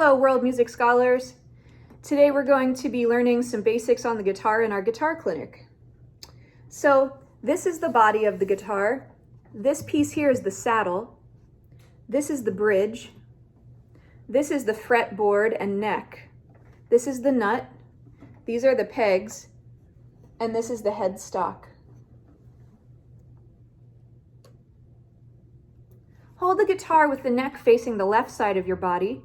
Hello, World Music Scholars. Today we're going to be learning some basics on the guitar in our guitar clinic. So this is the body of the guitar. This piece here is the saddle. This is the bridge. This is the fretboard and neck. This is the nut. These are the pegs. And this is the headstock. Hold the guitar with the neck facing the left side of your body.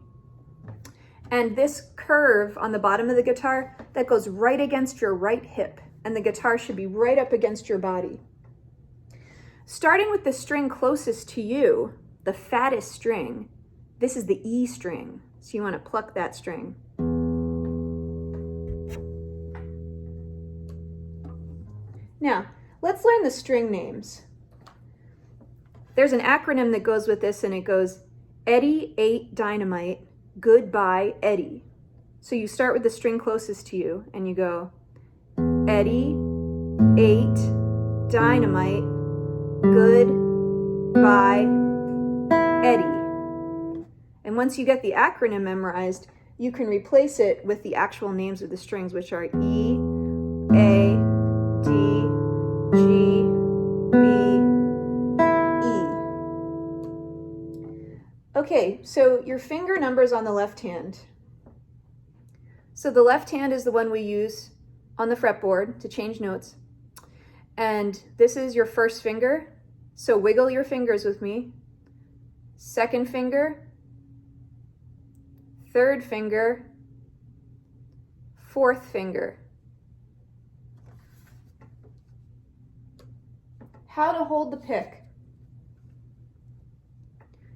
And this curve on the bottom of the guitar, that goes right against your right hip. And the guitar should be right up against your body. Starting with the string closest to you, the fattest string, this is the E string. So you want to pluck that string. Now, let's learn the string names. There's an acronym that goes with this, and it goes Eddie ate dynamite, goodbye Eddie. So you start with the string closest to you, and you go Eddie ate dynamite, goodbye Eddie. And once you get the acronym memorized, you can replace it with the actual names of the strings, which are E, A, D, G, B, Okay, so your finger numbers on the left hand. So the left hand is the one we use on the fretboard to change notes. And this is your first finger. So wiggle your fingers with me. Second finger. Third finger. Fourth finger. How to hold the pick.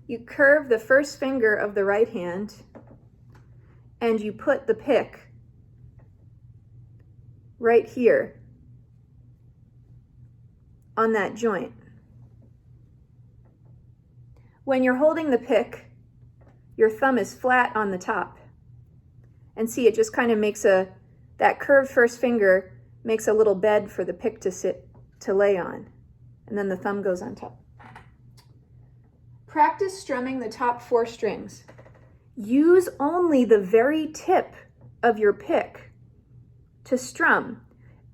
You curve the first finger of the right hand and you put the pick right here on that joint. When you're holding the pick, your thumb is flat on the top. And see, it just kind of makes that curved first finger makes a little bed for the pick to lay on. And then the thumb goes on top. Practice strumming the top 4 strings. Use only the very tip of your pick to strum.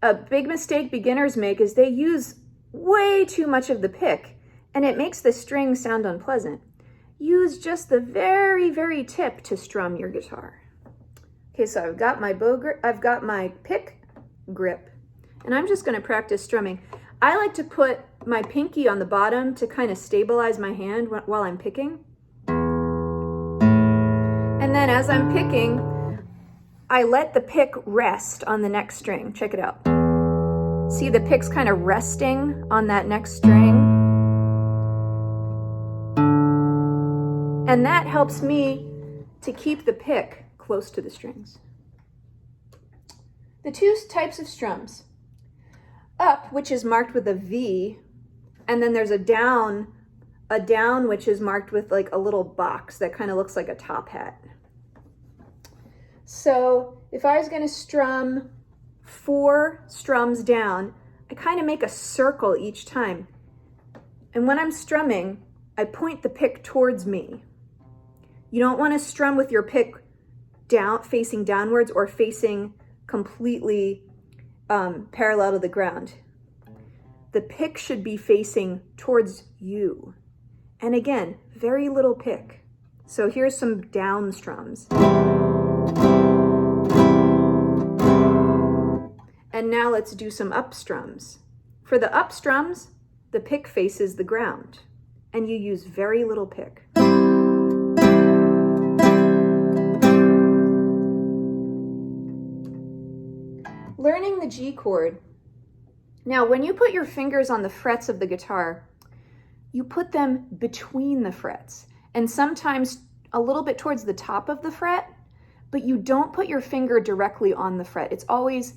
A big mistake beginners make is they use way too much of the pick, and it makes the string sound unpleasant. Use just the very, very tip to strum your guitar. Okay, so I've got my I've got my pick grip, and I'm just going to practice strumming. I like to put my pinky on the bottom to kind of stabilize my hand while I'm picking. And then as I'm picking, I let the pick rest on the next string. Check it out. See, the pick's kind of resting on that next string. And that helps me to keep the pick close to the strings. The 2 types of strums. Up, which is marked with a V, and then there's a down which is marked with like a little box that kind of looks like a top hat. So if I was going to strum 4 strums down, I kind of make a circle each time. And when I'm strumming, I point the pick towards me. You don't want to strum with your pick facing downwards or facing completely parallel to the ground. The pick should be facing towards you. And again, very little pick. So here's some down strums. And now let's do some up strums. For the up strums, the pick faces the ground, and you use very little pick. Learning the G chord. Now, when you put your fingers on the frets of the guitar, you put them between the frets, and sometimes a little bit towards the top of the fret, but you don't put your finger directly on the fret. It's always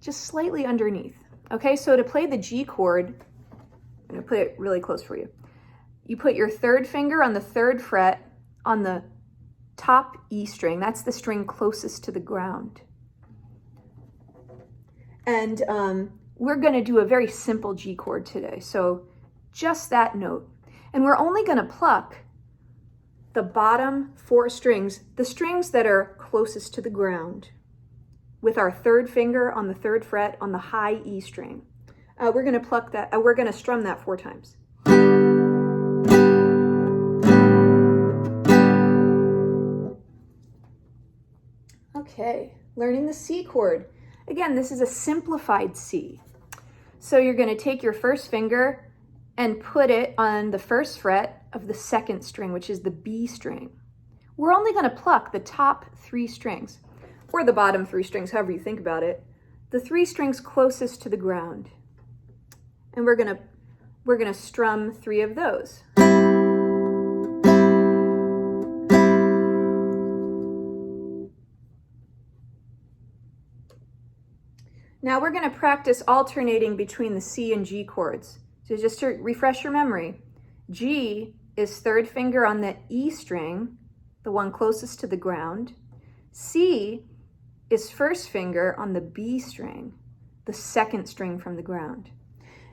just slightly underneath. Okay, so to play the G chord, I'm gonna put it really close for you. You put your 3rd finger on the 3rd fret on the top E string. That's the string closest to the ground. And we're going to do a very simple G chord today. So just that note. And we're only going to pluck the bottom 4 strings, the strings that are closest to the ground, with our 3rd finger on the 3rd fret on the high E string. We're going to pluck that, we're going to strum that 4 times. Okay, learning the C chord. Again, this is a simplified C. So you're going to take your 1st finger and put it on the 1st fret of the 2nd string, which is the B string. We're only going to pluck the top 3 strings, or the bottom 3 strings, however you think about it, the 3 strings closest to the ground. And we're going to strum 3 of those. Now we're going to practice alternating between the C and G chords. So just to refresh your memory, G is 3rd finger on the E string, the one closest to the ground. C is 1st finger on the B string, the 2nd string from the ground.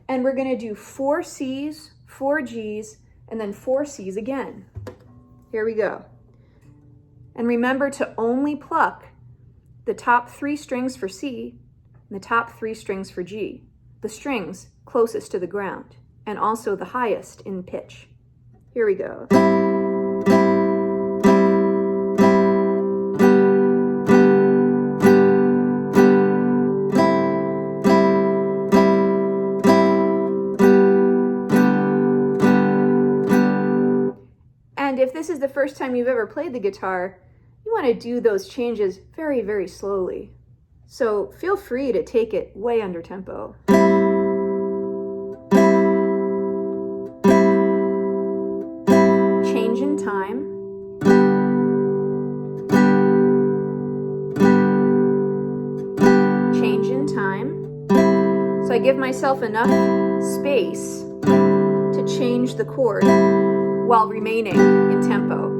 And we're going to do 4 C's, 4 G's, and then 4 C's again. Here we go. And remember to only pluck the top 3 strings for C and the top 3 strings for G, the strings closest to the ground, and also the highest in pitch. Here we go. And if this is the first time you've ever played the guitar, you want to do those changes very, very slowly. So feel free to take it way under tempo. Change in time. Change in time. So I give myself enough space to change the chord while remaining in tempo.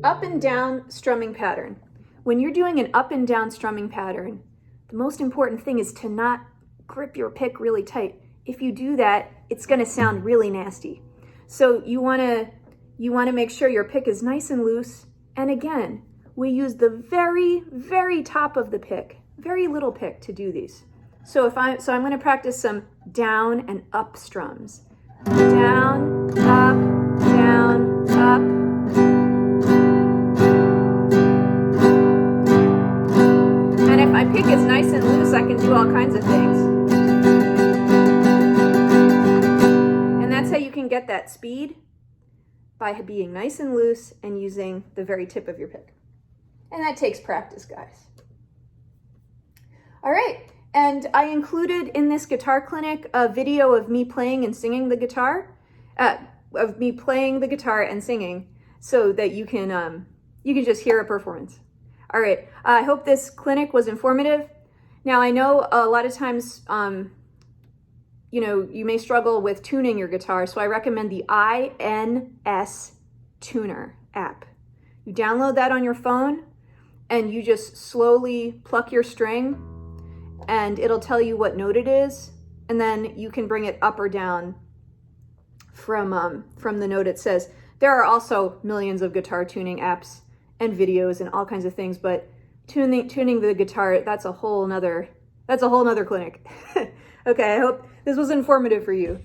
Up and down strumming pattern. When you're doing an up and down strumming pattern, the most important thing is to not grip your pick really tight. If you do that, it's going to sound really nasty. So you want to make sure your pick is nice and loose. And again, we use the very, very top of the pick, very little pick to do these. So I'm going to practice some down and up strums. Down, up, down, up. And if my pick is nice and loose, I can do all kinds of things. And that's how you can get that speed, by being nice and loose and using the very tip of your pick. And that takes practice, guys. All right. And I included in this guitar clinic a video of me playing and singing the guitar, and singing, so that you can just hear a performance. All right, I hope this clinic was informative. Now I know a lot of times, you may struggle with tuning your guitar, so I recommend the INS Tuner app. You download that on your phone and you just slowly pluck your string and it'll tell you what note it is, and then you can bring it up or down from the note it says. There are also millions of guitar tuning apps and videos and all kinds of things, but tuning the guitar, that's a whole nother clinic. Okay, I hope this was informative for you.